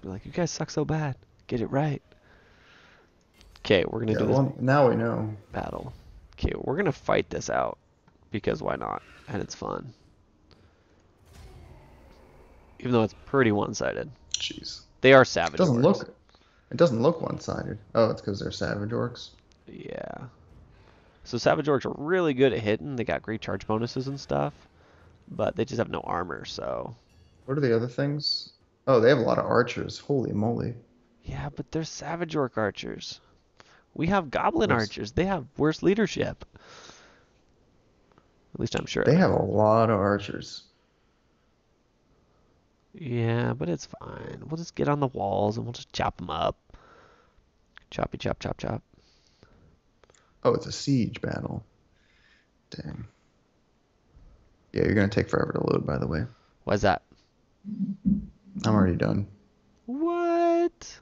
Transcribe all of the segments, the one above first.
Be like, you guys suck so bad. Get it right. Okay, we're gonna Yeah, do this well, now we know. battle. Okay, we're gonna fight this out because why not? And it's fun, even though it's pretty one-sided. Jeez. They are It savage doesn't orcs. look it doesn't look one-sided. Oh, it's because they're savage orcs. Yeah. So savage orcs are really good at hitting. They got great charge bonuses and stuff, but they just have no armor. So What are the other things? Oh, they have a lot of archers. Holy moly. yeah, but they're savage orc archers. We have goblin Where's archers. They have worse leadership. At least I'm sure They of it. have a lot of archers. Yeah, but it's fine. We'll just get on the walls and we'll just chop them up. Choppy chop chop chop. Oh, it's a siege battle. Dang. Yeah, you're gonna take forever to load, by the way. Why's that? I'm already done. What?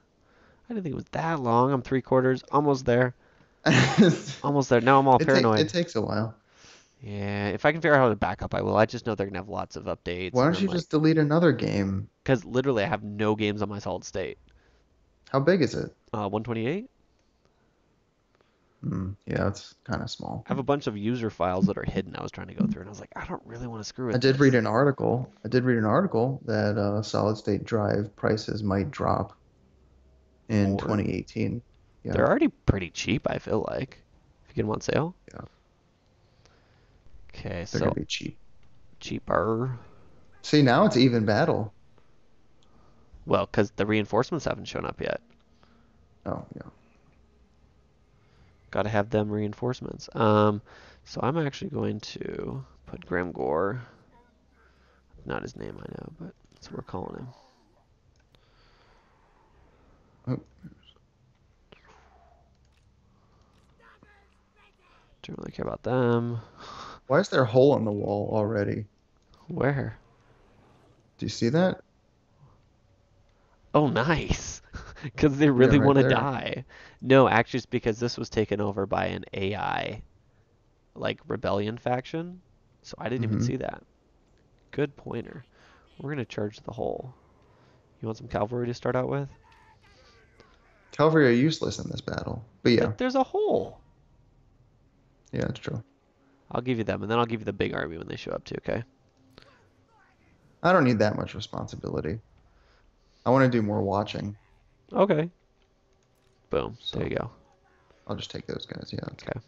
I didn't think it was that long. I'm 3/4, almost there. it Almost there. Now I'm all it paranoid. takes a while. Yeah, if I can figure out how to back up, I will. I just know they're gonna have lots of updates, Why and don't I'm you like, just delete another game? because literally I have no games on my solid state. How big is it? 128. Yeah, it's kind of small. I have a bunch of user files that are hidden. I was trying to go through, and I was like, I don't really want to screw I with did read this. an article. I did read an article that solid state drive prices might drop in More. 2018. Yeah, They're already pretty cheap, I feel like. If you get them on sale. yeah, Okay, they're gonna so be cheap. cheaper. See, now it's even battle. Well, because the reinforcements haven't shown up yet. Oh, yeah. Got to have them reinforcements. So I'm actually going to put Grimgore. Not his name, I know, but that's what we're calling him. Oh, Don't really care about them. why is there a hole in the wall already? Where? Do you see that? Oh, nice. Because they Yeah, really right want to there. die. No, actually, it's because this was taken over by an AI, like, rebellion faction. So I didn't even hmm see that. Good pointer. We're going to charge the hole. You want some cavalry to start out with? Cavalry are useless in this battle. But yeah, But there's a hole. yeah, it's true. I'll give you them, and then I'll give you the big army when they show up too, okay? I don't need that much responsibility. I want to do more watching, Okay. Boom. There so you go. I'll just take those guys. Yeah, that's Okay.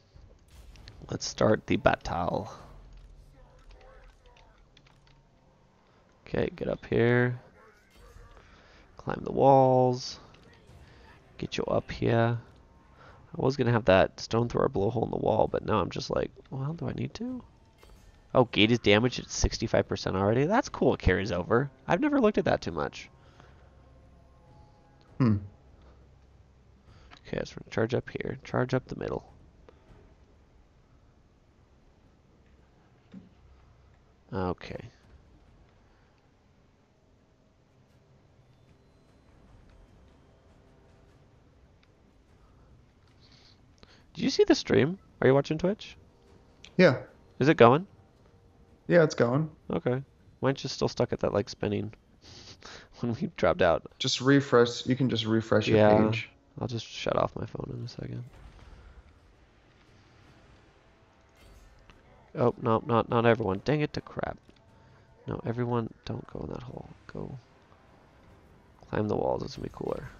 Let's start the battle. Okay, get up here. Climb the walls. Get you up here. I was going to have that stone thrower blow a hole in the wall, but now I'm just like, well, do I need to? Oh, gate is damaged at 65% already. That's cool. It carries over. I've never looked at that too much. Hmm. Okay, so we're going to charge up here. Charge up the middle. Okay. Did you see the stream? Are you watching Twitch? Yeah, Is it going? yeah, it's going. Okay. Mine's just still stuck at that like spinning when we dropped out. Just refresh. You can just refresh your Yeah, page. I'll just shut off my phone in a second. Oh, no, not everyone. Dang it to crap. No, everyone don't go in that hole. Go climb the walls. It's gonna be cooler.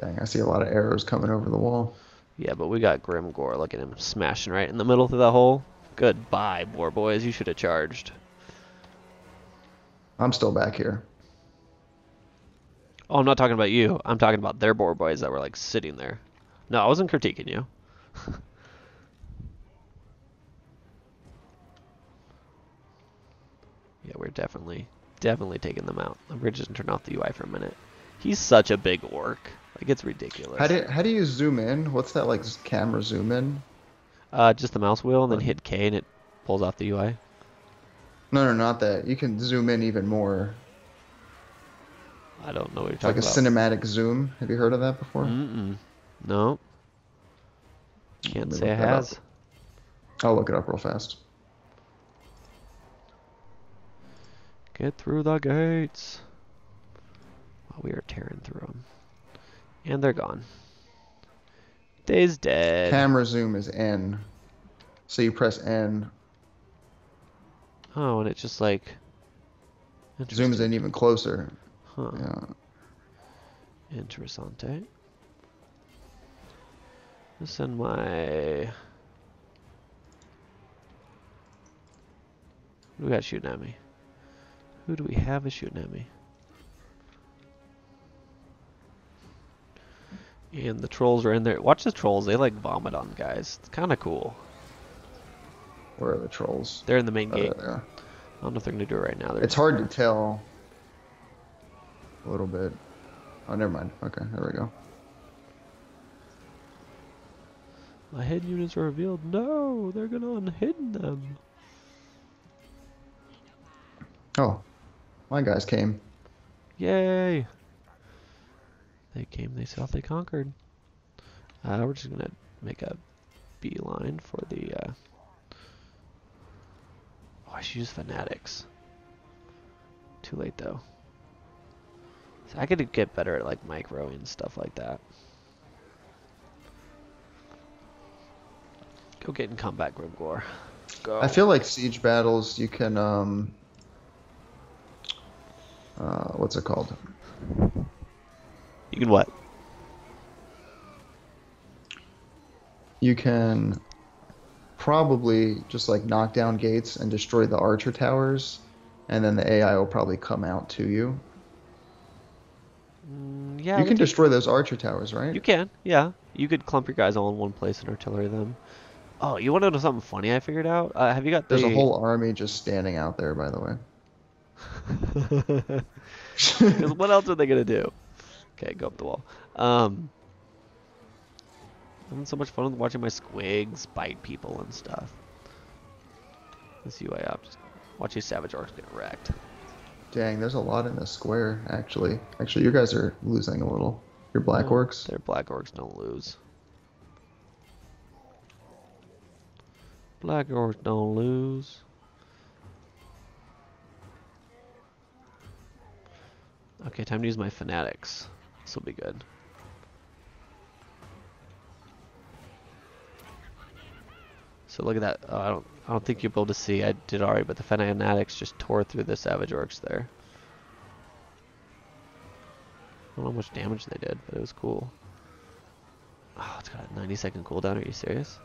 Dang, I see a lot of arrows coming over the wall. Yeah, but we got Grimgore. Look at him smashing right in the middle of that hole. Goodbye, boar boys. You should have charged. I'm still back here. Oh, I'm not talking about you. I'm talking about their boar boys that were like sitting there. No, I wasn't critiquing you. Yeah, we're definitely taking them out. I'm gonna just turn off the UI for a minute. He's such a big orc. Like, it's ridiculous. How do you zoom in? What's that like camera zoom in? Just the mouse wheel and then Button. hit K and it pulls off the UI. No, no, not that. You can zoom in even more. I don't know what you're It's like talking a about. cinematic zoom. Have you heard of that before? Mm-mm. No, Let can't me say look it that up. has. I'll look it up real fast. Get through the gates. Well, we are tearing through them. And they're gone. Day's dead. Camera zoom is N. So you press N. Oh, and it's just like... Zooms in even closer. Huh. Yeah. Interessante. Let's send my... Who do we got shooting at me? Who do we have is shooting at me? And the trolls are in there. Watch the trolls. They like vomit on guys. It's kind of cool. Where are the trolls? They're in the main gate. There they are. I don't know if they're going to do it right now. It's hard to tell. A little bit. Oh, never mind. Okay, there we go. My hidden units are revealed. No, they're going to unhidden them. Oh, my guys came. Yay. They came, they saw, they conquered. We're just going to make a beeline for the... Oh, I should use fanatics. Too late, though. So I could get better at, like, micro and stuff like that. Go get in combat, Grimgore. Go. I feel like siege battles, you can, what's it called? You can what? You can probably just like knock down gates and destroy the archer towers, and then the AI will probably come out to you. Yeah. You can destroy those archer towers, right? You can, yeah. You could clump your guys all in one place and artillery them. Oh, you want to know something funny I figured out? Have you got There's a whole army just standing out there, by the way. Because what else are they going to do? Okay, go up the wall. I'm having so much fun watching my squigs bite people and stuff. This UI up. Just watch these savage orcs get wrecked. Dang, there's a lot in this square, actually. Actually, you guys are losing a little. Your black orcs? Their black orcs don't lose. Black orcs don't lose. Okay, time to use my fanatics. This will be good. So look at that. Oh, I don't think you'll be able to see. I did alright, but the fanatics just tore through the savage orcs there. I don't know how much damage they did, but it was cool. Oh, it's got a 90-second cooldown. Are you serious?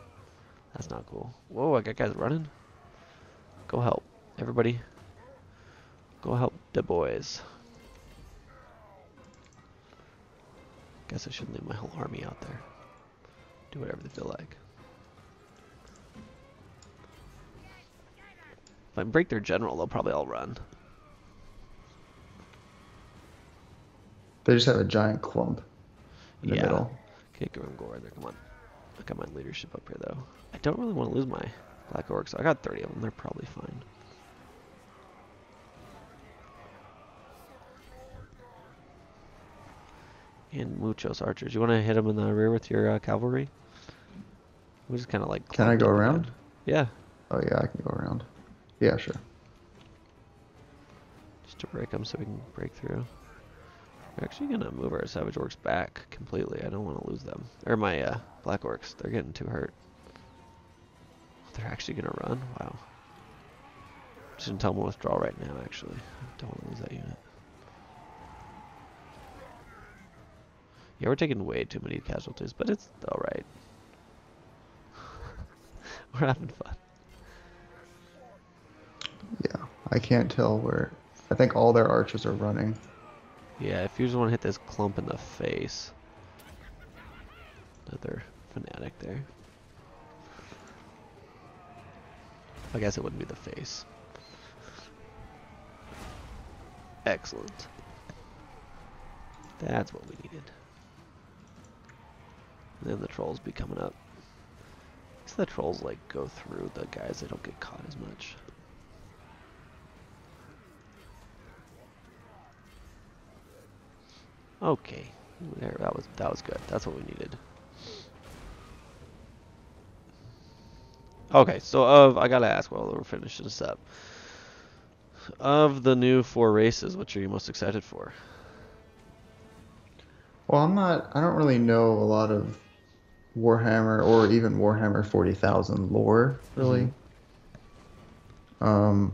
That's not cool. Whoa, I got guys running. Go help. Everybody. Go help the boys. Guess I shouldn't leave my whole army out there. Do whatever they feel like. If I break their general, they'll probably all run. They just have a giant clump in the middle. Okay, Grimgore there, come on. I got my leadership up here, though. I don't really want to lose my black orcs. I got 30 of them. They're probably fine. And muchos archers. You want to hit them in the rear with your cavalry? We just kind of like... Can I go around? Yeah. Oh, yeah, I can go around. Yeah, sure. Just to break them so we can break through. We're actually going to move our savage orcs back completely. I don't want to lose them. Or my black orcs. They're getting too hurt. They're actually going to run? Wow. Just didn't tell them to withdraw right now, actually. I don't want to lose that unit. Yeah, we're taking way too many casualties, but it's alright. We're having fun. Yeah, I can't tell where... I think all their archers are running. Yeah, if you just want to hit this clump in the face. Another fanatic there. I guess it wouldn't be the face. Excellent. That's what we needed. And then the trolls be coming up. So the trolls like go through the guys, they don't get caught as much. Okay, there, that was good. That's what we needed. Okay, so I gotta ask while we're finishing this up. Of the new 4 races, which are you most excited for? Well, I don't really know a lot of Warhammer or even Warhammer 40,000 lore, Mm-hmm. really. Um,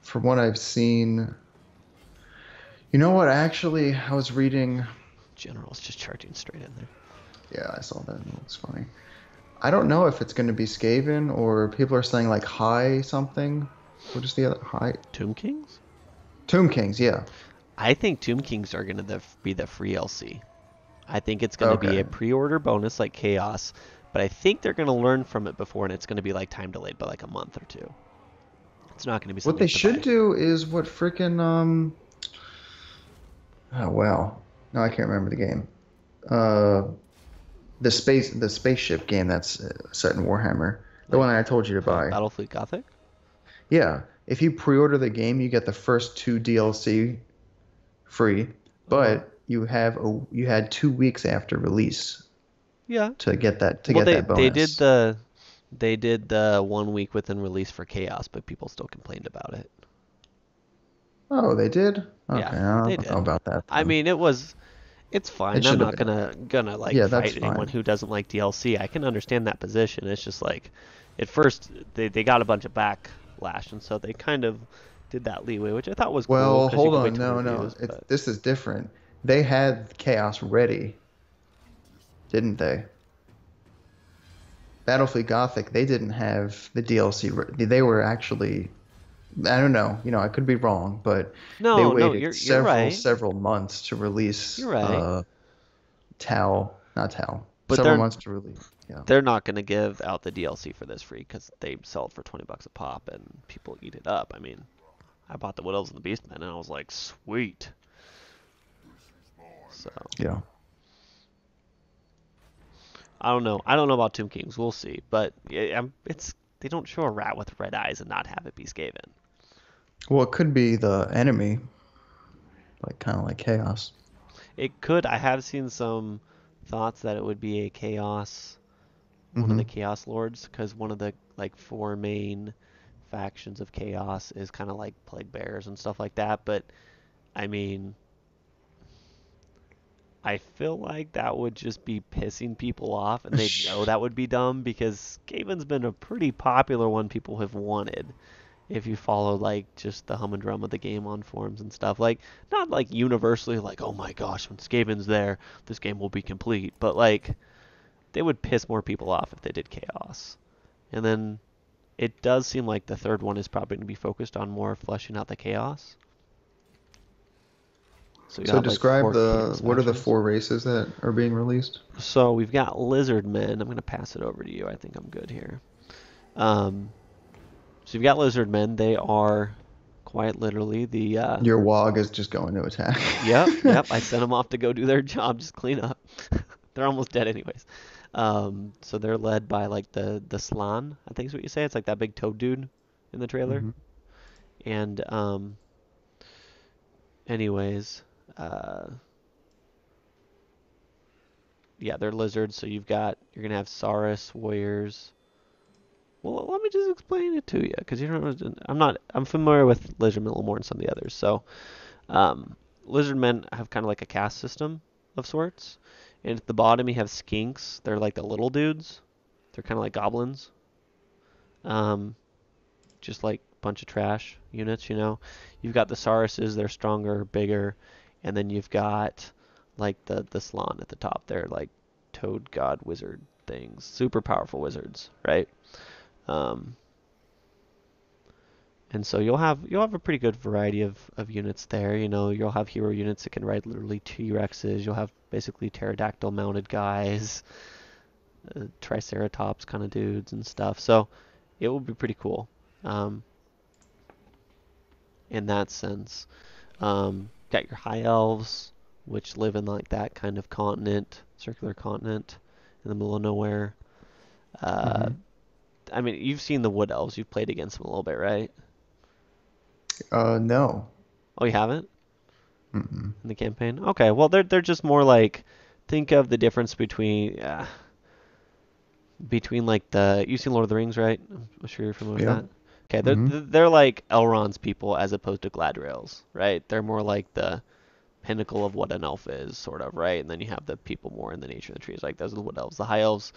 from what I've seen, you know what? Actually, I was reading. General's just charging straight in there. Yeah, I saw that. It looks funny. I don't know if it's going to be Skaven or people are saying like High something. What is the other High? Tomb Kings? Tomb Kings, yeah. I think Tomb Kings are going to be the free LC. I think it's going to be Okay. a pre-order bonus like Chaos, but I think they're going to learn from it before, and it's going to be like time delayed by like a month or two. It's not going to be What something you they have to should buy. do is what freaking oh wow. No, I can't remember the game. Uh the spaceship game that's set in Warhammer. The Like one I told you to buy. Battlefleet Gothic? Yeah. If you pre-order the game, you get the first two DLC free, Uh-huh. but you had 2 weeks after release Yeah. to Well, get they that they did bonus. the they did the 1 week within release for Chaos, but people still complained about it. Oh, they did? Yeah, Okay, I they don't know did. about that I then. mean, it's It fine. I'm should have not been. gonna like Yeah, that's fight anyone fine. who doesn't like DLC. I can understand that position. It's just like at first they got a bunch of backlash, and so they kind of did that leeway, which I thought was cool Well, because you hold could wait on. till No, no. reviews. But This is different. They had Chaos ready, didn't they? Battlefield Gothic, they didn't have the DLC. They were actually, I don't know, I could be wrong, but they no, no, waited you're right. several months to You're release right. Not Tau, But several months to release. Yeah. they're not gonna give out the DLC for this free because they sell it for $20 a pop and people eat it up. I mean, I bought the Widows and the Beastmen and I was like, sweet. So Yeah. I don't know. I don't know about Tomb Kings. We'll see. But it's they don't show a rat with red eyes and not have it be Skaven. Well, it could be the enemy, like kind of like Chaos. It could. I have seen some thoughts that it would be a Chaos, one of the Hmm. Chaos Lords, because one of the like 4 main factions of Chaos is kind of like Plague Bears and stuff like that. But I mean, I feel like that would just be pissing people off, and they'd know that would be dumb because Skaven's been a pretty popular one people have wanted. If you follow like just the hum and drum of the game on forums and stuff, like not like universally like oh my gosh when Skaven's there this game will be complete, but like they would piss more people off if they did Chaos. And then it does seem like the third one is probably going to be focused on more fleshing out the Chaos. So you'll So have like describe four Chaos what are the factions. four races that are being released? So we've got Lizard Men. I'm going to pass it over to you. I think I'm good here. Um, so you've got Lizard Men. They are quite literally the Your WOG is just going to attack. Yep. I sent them off to go do their job, just clean up. They're almost dead anyways. So they're led by like the Slan, I think is what you say. It's like that big toad dude in the trailer. Hmm. And anyways, uh, yeah, they're lizards. So you're gonna have Saurus warriors. Well, let me just explain it to you, because you don't. I'm familiar with Lizardmen a little more than some of the others. So, Lizardmen have kind of like a caste system of sorts, and at the bottom you have Skinks. They're like the little dudes. They're kind of like goblins. Um, just like a bunch of trash units, you know. You've got the Sauruses. They're stronger, bigger, and then you've got like the Slan at the top. They're like toad god wizard things, super powerful wizards, right? Um, And so you'll have a pretty good variety of units there. You know, you'll have hero units that can ride literally T-Rexes. You'll have basically pterodactyl mounted guys, triceratops kind of dudes and stuff. So it will be pretty cool um, in that sense. Got your high elves, which live in like that kind of continent, circular continent in the middle of nowhere. Uh, Hmm. I mean, you've seen the wood elves. You've played against them a little bit, right? No. Oh, you haven't? Mm-mm. In the campaign? Okay, well they're just more like think of the difference between like the you've seen Lord of the Rings, right? I'm sure you're familiar with Yeah. that. Okay, Mm-hmm. they're like Elrond's people as opposed to Gladrails, right? They're more like the pinnacle of what an elf is, sort of, right? And then you have the people more in the nature of the trees. Like those are the wood elves. The high elves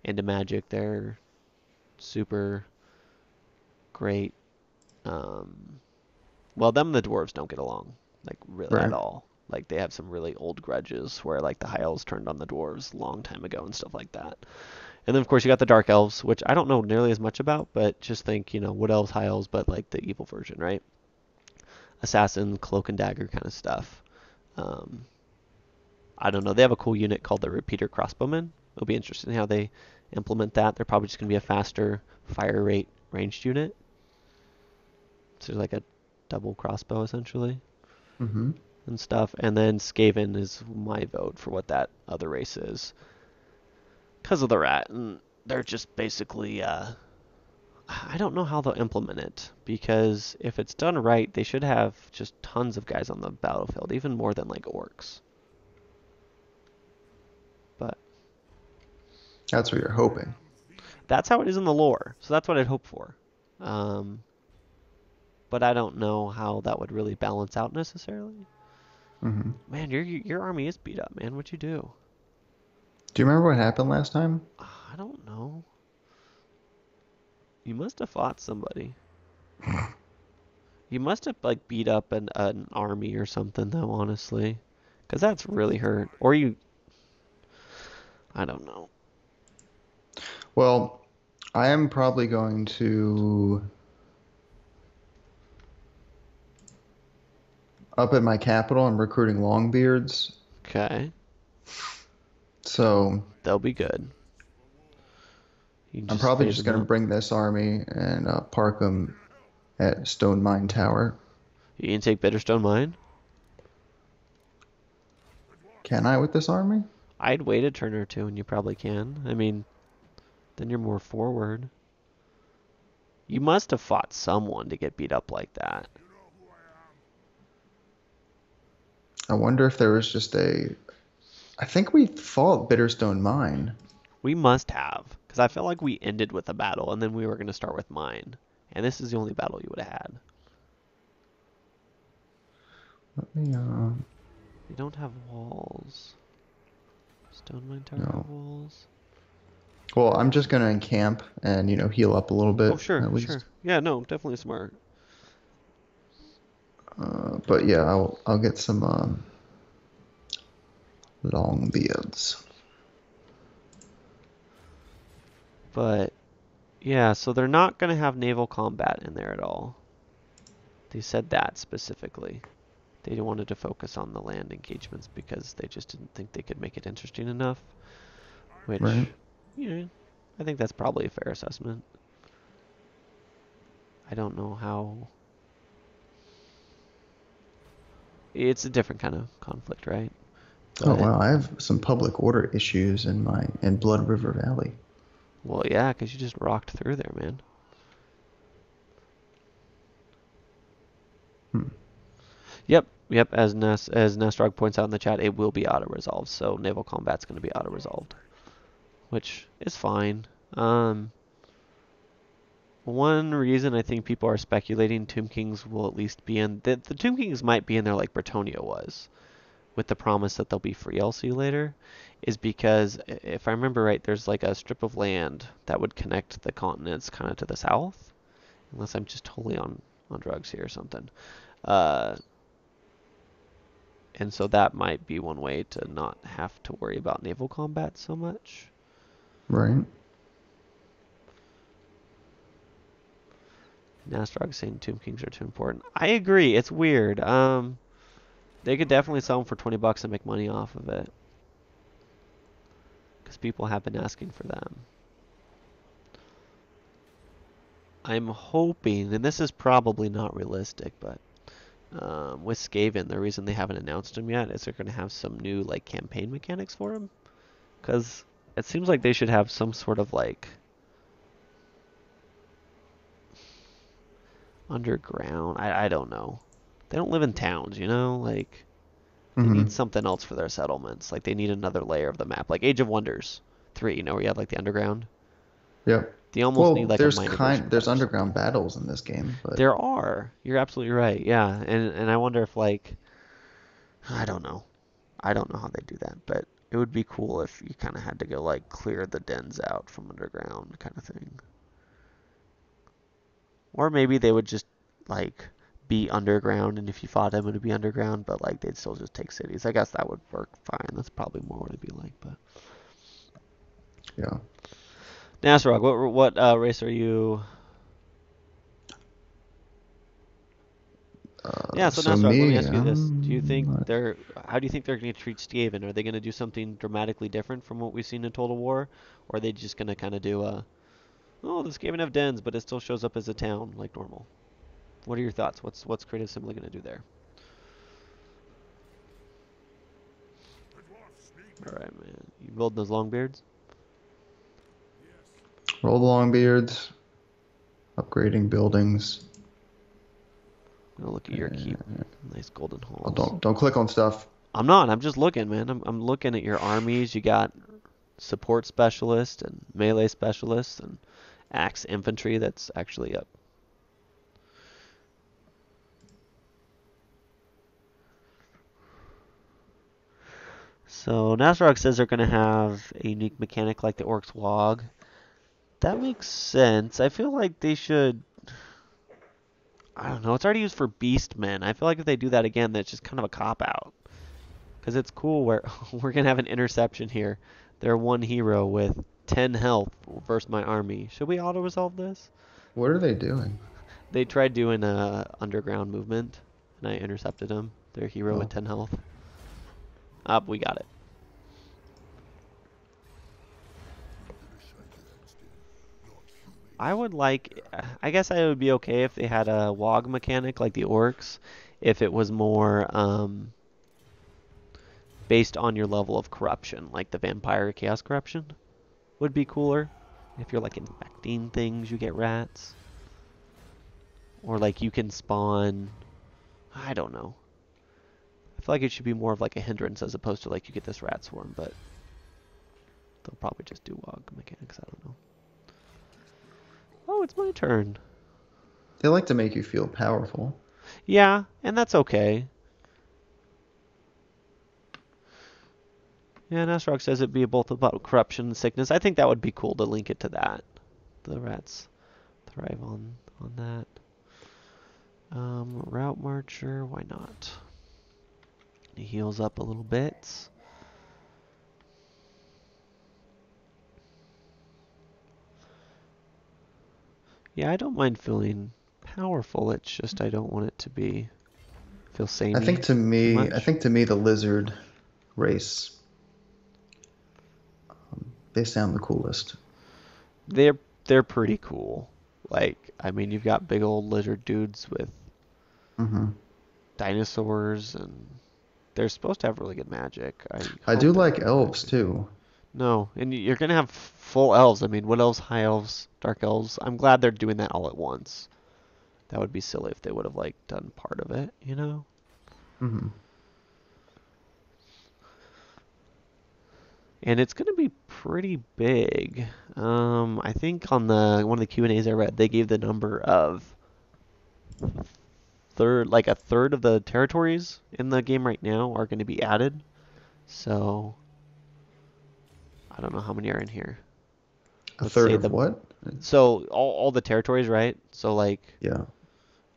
into magic, they're super great. Um, well, them and the dwarves don't get along like really at Right. all. Like they have some really old grudges where like the high elves turned on the dwarves a long time ago and stuff like that. And then of course you got the dark elves, which I don't know nearly as much about, but just think, wood elves, high elves, but like the evil version, right? Assassin, cloak and dagger kind of stuff. Um, I don't know. They have a cool unit called the repeater crossbowmen. It'll be interesting how they implement that. They're probably just going to be a faster fire rate ranged unit. So like a double crossbow essentially Mm-hmm. and stuff. And then Skaven is my vote for what that other race is because of the rat. And they're just basically I don't know how they'll implement it because if it's done right, they should have just tons of guys on the battlefield, even more than like orcs. But That's what you're hoping. that's how it is in the lore, so that's what I'd hope for. Um, but I don't know how that would really balance out necessarily. Mm-hmm. Man, your army is beat up, man. What'd you do? Do you remember what happened last time? I don't know. You must have fought somebody. You must have like beat up an army or something, though. Honestly, because that's really hurt. Or you, I don't know. Well, I am probably going to up at my capital. I'm recruiting Longbeards, Okay, so they'll be good. You can I'm just probably phase just them going to out. bring this army and park them at Stone Mine Tower. You can take Bitterstone Mine. Can I with this army? I'd wait a turn or two, and you probably can. I mean, then you're more forward. You must have fought someone to get beat up like that. I wonder if there was just a. I think we fought Bitterstone Mine. We must have, because I felt like we ended with a battle, and then we were going to start with mine. And this is the only battle you would have had. Let me, They don't have walls. Stone Mine Tower no. have walls? Well, I'm just going to encamp and, heal up a little Oh, bit sure, at sure. least. Yeah, no, definitely smart. But yeah, I'll get some long beards. But, yeah, so they're not going to have naval combat in there at all. They said that specifically. They wanted to focus on the land engagements because they just didn't think they could make it interesting enough. Right? Which, I think that's probably a fair assessment. I don't know how. It's a different kind of conflict, right? Oh But, wow, I have some public order issues in Blood River Valley. well, yeah, because you just rocked through there, man. Hmm. Yep, yep. As Nestrog points out in the chat, it will be auto resolved. So naval combat's going to be auto resolved, which is fine. Um, One reason I think people are speculating Tomb Kings will at least be in the Tomb Kings might be in there like Bretonia was, with the promise that they'll be free LC later, is because if I remember right, there's like a strip of land that would connect the continents kind of to the south, unless I'm just totally on drugs here or something. Uh, and so that might be one way to not have to worry about naval combat so much. Right? Nastrog saying Tomb Kings are too important. I agree. It's weird. They could definitely sell them for $20 and make money off of it, because people have been asking for them. I'm hoping, and this is probably not realistic, but with Skaven, the reason they haven't announced them yet is they're going to have some new like campaign mechanics for them, because it seems like they should have some sort of like underground. I don't know. They don't live in towns, like they need Mm-hmm. something else for their settlements. Like they need another layer of the map, like Age of Wonders 3, where you have like the underground. Yep. They almost need Well, like a minor version of that there's or underground something. battles in this game, but There are. You're absolutely right. Yeah, and I wonder if like I don't know. I don't know how they do that, but it would be cool if you kind of had to go like clear the dens out from underground kind of thing. Or maybe they would just like be underground, and if you fought them, it would be underground, but like they'd still just take cities. I guess that would work fine. That's probably more what it'd be like. But yeah. Nasrog, what race are you? Yeah, so So Nasrog, let me me, ask you this: how do you think they're going to treat Skaven? Are they going to do something dramatically different from what we've seen in Total War, or are they just going to kind of do oh, the Skaven have dens, but it still shows up as a town like normal? What are your thoughts? What's Creative Assembly going to do there? All right, man. You building those long beards? roll the long beards, upgrading buildings. I'm gonna look at your keep. Nice golden Oh, halls. don't click on stuff. I'm not. I'm just looking, man. I'm looking at your armies. You got support specialist and melee specialist and axe infantry. That's actually up. So Nasrog says they're gonna have a unique mechanic like the Orc's Wog. That makes sense. I feel like they should. I don't know. It's already used for Beastmen. I feel like if they do that again, that's just kind of a cop out. Because it's cool where we're going to have an interception here. They're one hero with 10 health versus my army. Should we auto-resolve this? What are they doing? They tried doing a underground movement, and I intercepted them. Their hero with Oh, 10 health. Up, we got it. I guess I would be okay if they had a WOG mechanic like the orcs, if it was more based on your level of corruption, like the vampire chaos corruption would be cooler. If you're like infecting things, you get rats. Or like you can spawn, I don't know. I feel like it should be more of like a hindrance as opposed to like you get this rat swarm, but they'll probably just do WOG mechanics, I don't know. Oh, it's my turn. they like to make you feel powerful. Yeah, and that's okay. Yeah, Nasrog says it'd be both about corruption and sickness. I think that would be cool to link it to that. The rats thrive on that. Route Marcher, why not? He heals up a little bit. Yeah, I don't mind feeling powerful. It's just I don't want it to feel samey too I much. think to me, the lizard race, they sound the coolest. They're pretty cool. Like, I mean, you've got big old lizard dudes with Hmm. dinosaurs, and they're supposed to have really good magic. I I hope do they have like good elves magic. too. No, and you're gonna have full elves. I mean, wood elves, high elves, dark elves. I'm glad they're doing that all at once. That would be silly if they would have like done part of it, you know? Hmm. And it's gonna be pretty big. I think on the one of the Q&As I read, they gave the number of a third of the territories in the game right now are going to be added. So I don't know how many are in here. A Let's third say of what? all the territories, right? So like Yeah.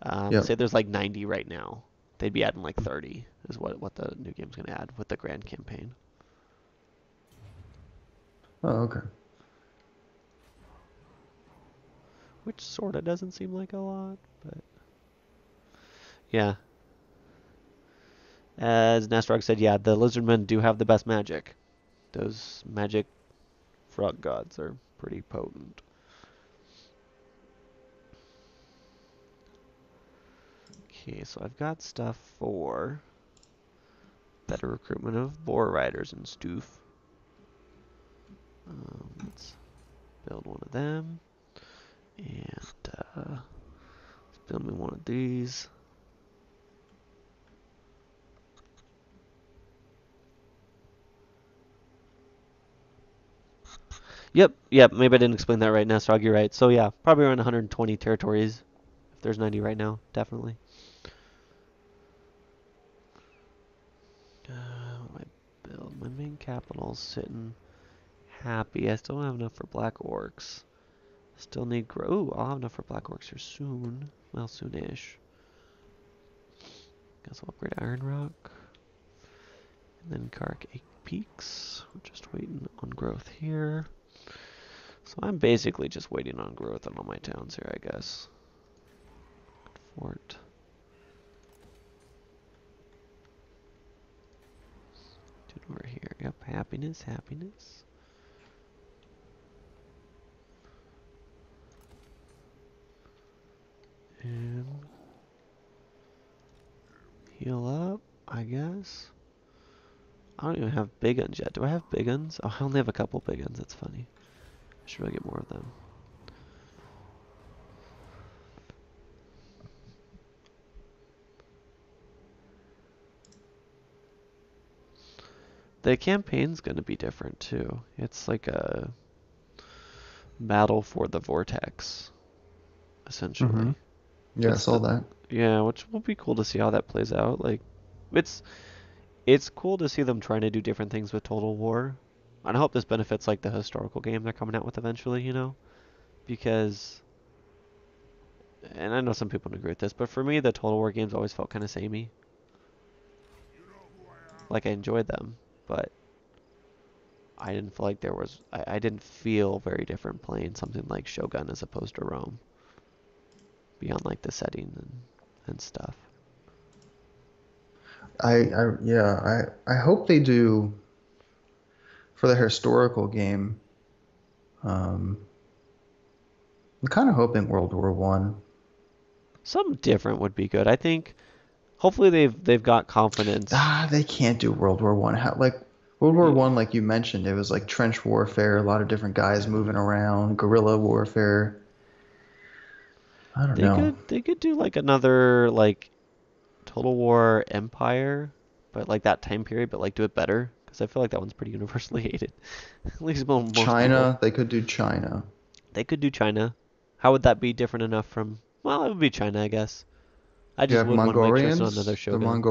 say Yep. there's like 90 right now. They'd be adding like 30 is what the new game's going to add with the grand campaign. Oh, okay. Which sort of doesn't seem like a lot, but yeah. As Nasrog said, yeah, the lizardmen do have the best magic. Those magic frog gods are pretty potent. Okay, so I've got stuff for better recruitment of boar riders and stoof. Let's build one of them. And let's build me one of these. Yep. Maybe I didn't explain that right, Nasrog. You're right. So yeah, probably around 120 territories. If there's 90 right now, definitely. What do I build? My main capital's sitting happy. I still don't have enough for black orcs. Still need grow. Ooh, I'll have enough for black orcs here soon. Well, soonish. Guess I'll upgrade Iron Rock. And then Kark 8 Peaks. We're just waiting on growth here. So I'm basically just waiting on growth on all my towns here, I guess. Fort. Over here. Yep, happiness. And heal up, I guess. I don't even have big guns yet. Do I have big guns? Oh, I only have a couple big guns. That's funny. I should really get more of them. The campaign's gonna be different too. It's like a battle for the vortex, Mm-hmm. essentially. Yeah, I saw that. Yeah, which will be cool to see how that plays out. Like, it's it's cool to see them trying to do different things with Total War. And I hope this benefits like the historical game they're coming out with eventually, you know? Because, and I know some people don't agree with this, but for me, the Total War games always felt kind of samey. Like, I enjoyed them, but I didn't feel like I didn't feel very different playing something like Shogun as opposed to Rome, beyond like the setting and stuff. I hope they do for the historical game. Um, I'm kind of hoping World War One. Something different would be good. I think hopefully they've got confidence. They can't do World War One. How like World War One, like you mentioned, it was like trench warfare, a lot of different guys moving around, guerrilla warfare. I don't know. They could do like another like Total War Empire, but like that time period, but like do it better because I feel like that one's pretty universally hated. At least most people. China, they could do China. They could do China. How would that be different enough from? Well, it would be China, I guess. I You just have would want to make sure it's not another Mongolians, the Shogun.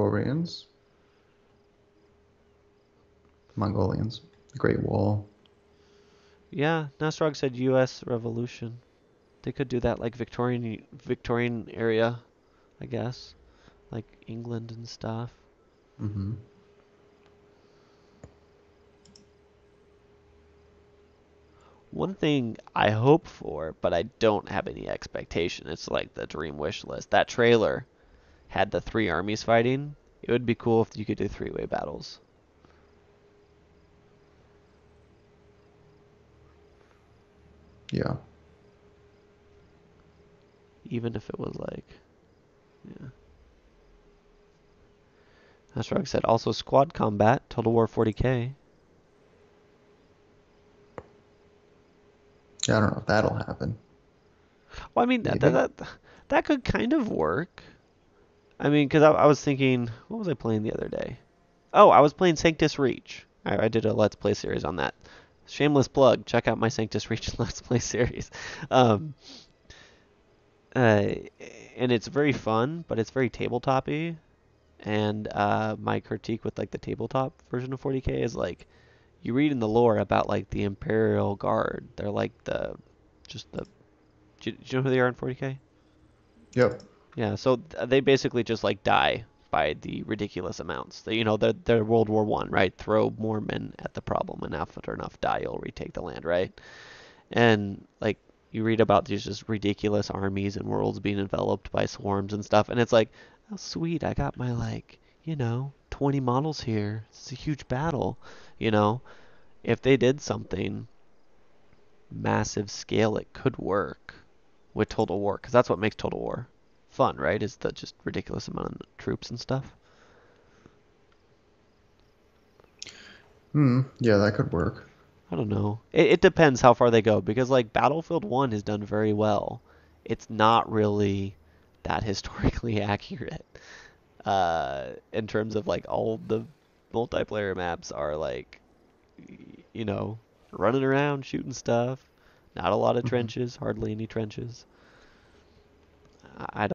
Mongolians, the Great Wall. Yeah, Nasrog said U.S. Revolution. They could do that like Victorian area, I guess, like England and stuff. Hmm. One thing I hope for, but I don't have any expectation, it's like the dream wish list. That trailer had the three armies fighting. It would be cool if you could do three-way battles. Yeah. Even if it was like, yeah. Nasrog said also squad combat, Total War 40K. Yeah, I don't know if that'll happen. Well, I mean Maybe. that could kind of work. I mean, because I was thinking, what was I playing the other day? Oh, I was playing Sanctus Reach. I did a Let's Play series on that. Shameless plug. Check out my Sanctus Reach Let's Play series. Um, uh, and it's very fun, but it's very tabletop-y. And my critique with like the tabletop version of 40K is like you read in the lore about like the Imperial Guard. They're like the just the. Do you know who they are in 40K? Yep. Yeah, so they basically just like die by the ridiculous amounts. They're World War One, right? Throw more men at the problem, and after enough die, you'll retake the land, right? And like you read about these just ridiculous armies and worlds being enveloped by swarms and stuff, and it's like, oh sweet, I got my 20 models here. It's a huge battle, you know. If they did something massive scale, it could work with Total War, because that's what makes Total War fun, right? Is the just ridiculous amount of troops and stuff. Yeah, that could work. I don't know. It depends how far they go, because like Battlefield 1 has done very well. It's not really that historically accurate. In terms of like all the multiplayer maps are like, you know, running around shooting stuff. Not a lot of Hmm. trenches, hardly any trenches. I